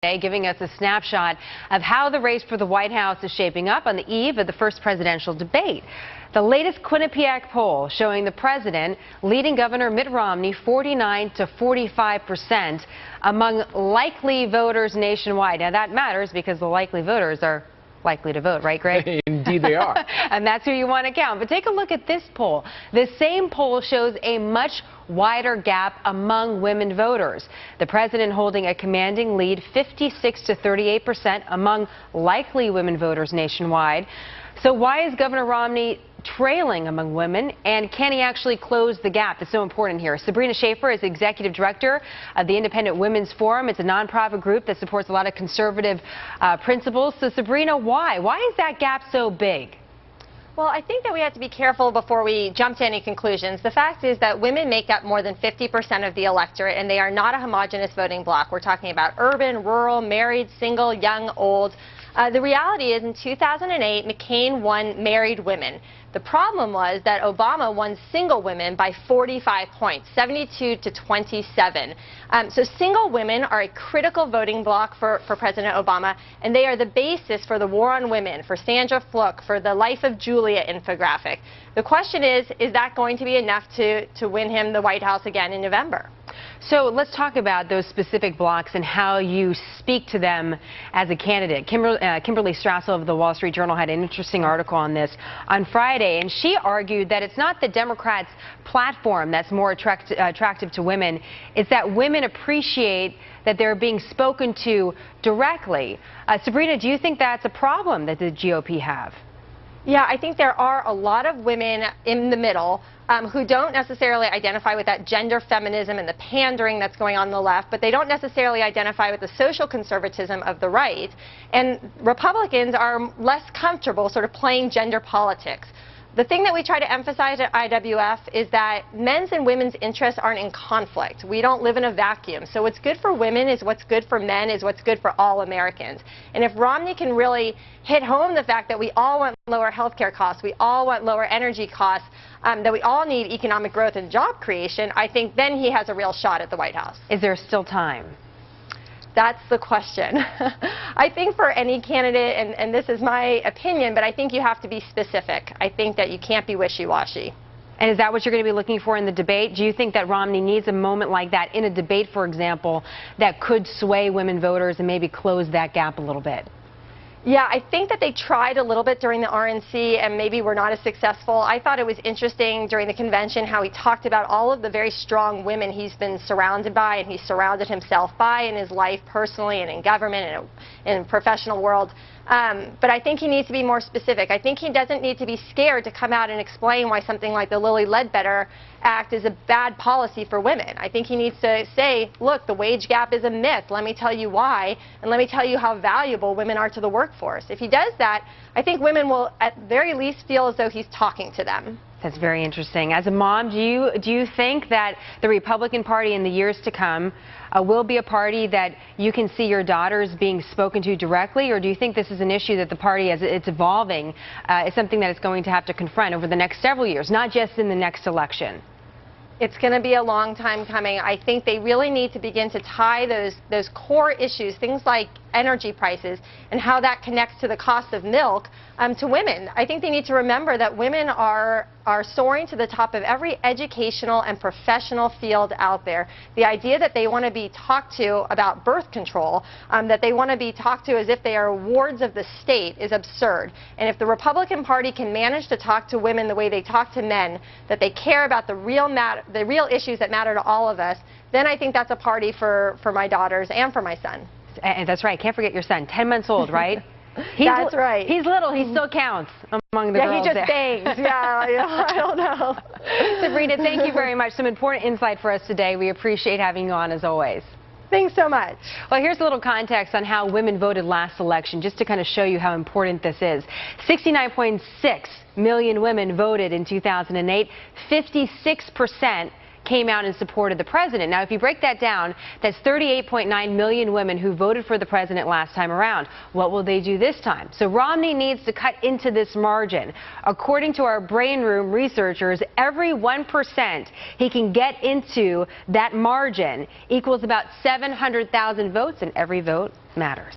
Giving us a snapshot of how the race for the White House is shaping up on the eve of the first presidential debate. The latest Quinnipiac poll showing the president leading Governor Mitt Romney 49 to 45% among likely voters nationwide. Now that matters because the likely voters are likely to vote, right, Greg? Indeed they are. And that's who you want to count. But take a look at this poll. This same poll shows a much wider gap among women voters. The president holding a commanding lead, 56 to 38% among likely women voters nationwide. So why is Governor Romney trailing among women, and can he actually close the gap? It's so important here. Sabrina Schaeffer is executive director of the Independent Women's Forum. It's a nonprofit group that supports a lot of conservative principles. So Sabrina, why? Why is that gap so big? Well, I think that we have to be careful before we jump to any conclusions. The fact is that women make up more than 50% of the electorate, and they are not a homogenous voting bloc. We're talking about urban, rural, married, single, young, old. The reality is in 2008, McCain won married women. The problem was that Obama won single women by 45 points, 72 to 27. So single women are a critical voting bloc for President Obama, and they are the basis for the war on women, for Sandra Fluke, for the Life of Julia infographic. The question is that going to be enough to win him the White House again in November? So let's talk about those specific blocks and how you speak to them as a candidate. Kimberly Strassel of the Wall Street Journal had an interesting article on this on Friday, and she argued that it's not the Democrats' platform that's more attractive to women. It's that women appreciate that they're being spoken to directly. Sabrina, do you think that's a problem that the GOP have? Yeah, I think there are a lot of women in the middle who don't necessarily identify with that gender feminism and the pandering that's going on the left, but they don't necessarily identify with the social conservatism of the right. And Republicans are less comfortable sort of playing gender politics. The thing that we try to emphasize at IWF is that men's and women's interests aren't in conflict. We don't live in a vacuum. So what's good for women is what's good for men is what's good for all Americans. And if Romney can really hit home the fact that we all want lower health care costs, we all want lower energy costs, that we all need economic growth and job creation, I think then he has a real shot at the White House. Is there still time? That's the question. I think for any candidate, and this is my opinion, but I think you have to be specific. I think that you can't be wishy-washy. And is that what you're going to be looking for in the debate? Do you think that Romney needs a moment like that in a debate, for example, that could sway women voters and maybe close that gap a little bit? Yeah, I think that they tried a little bit during the RNC and maybe were not as successful. I thought it was interesting during the convention how he talked about all of the very strong women he's been surrounded by and he's surrounded himself by in his life personally and in government and in the professional world. But I think he needs to be more specific. I think he doesn't need to be scared to come out and explain why something like the Lilly Ledbetter Act is a bad policy for women. I think he needs to say, look, the wage gap is a myth. Let me tell you why, and let me tell you how valuable women are to the workforce. If he does that, I think women will at very least feel as though he's talking to them. That's very interesting. As a mom, do you think that the Republican Party in the years to come will be a party that you can see your daughters being spoken to directly, or do you think this is an issue that the party, as it's evolving, is something that it's going to have to confront over the next several years, not just in the next election? It's going to be a long time coming. I think they really need to begin to tie those core issues, things like energy prices and how that connects to the cost of milk, to women. I think they need to remember that women are soaring to the top of every educational and professional field out there. The idea that they want to be talked to about birth control, that they want to be talked to as if they are wards of the state is absurd. And if the Republican Party can manage to talk to women the way they talk to men, that they care about the real issues that matter to all of us, then I think that's a party for my daughters and for my son. And that's right. Can't forget your son, 10 months old, right? That's right. He's little. He still counts among the girls. Yeah, he just bangs. Yeah, I don't know. Sabrina, thank you very much. Some important insight for us today. We appreciate having you on as always. Thanks so much. Well, here's a little context on how women voted last election, just to kind of show you how important this is. 69.6 million women voted in 2008. 56% came out and supported the president. Now, if you break that down, that's 38.9 million women who voted for the president last time around. What will they do this time? So Romney needs to cut into this margin. According to our Brain Room researchers, every 1% he can get into that margin equals about 700,000 votes, and every vote matters.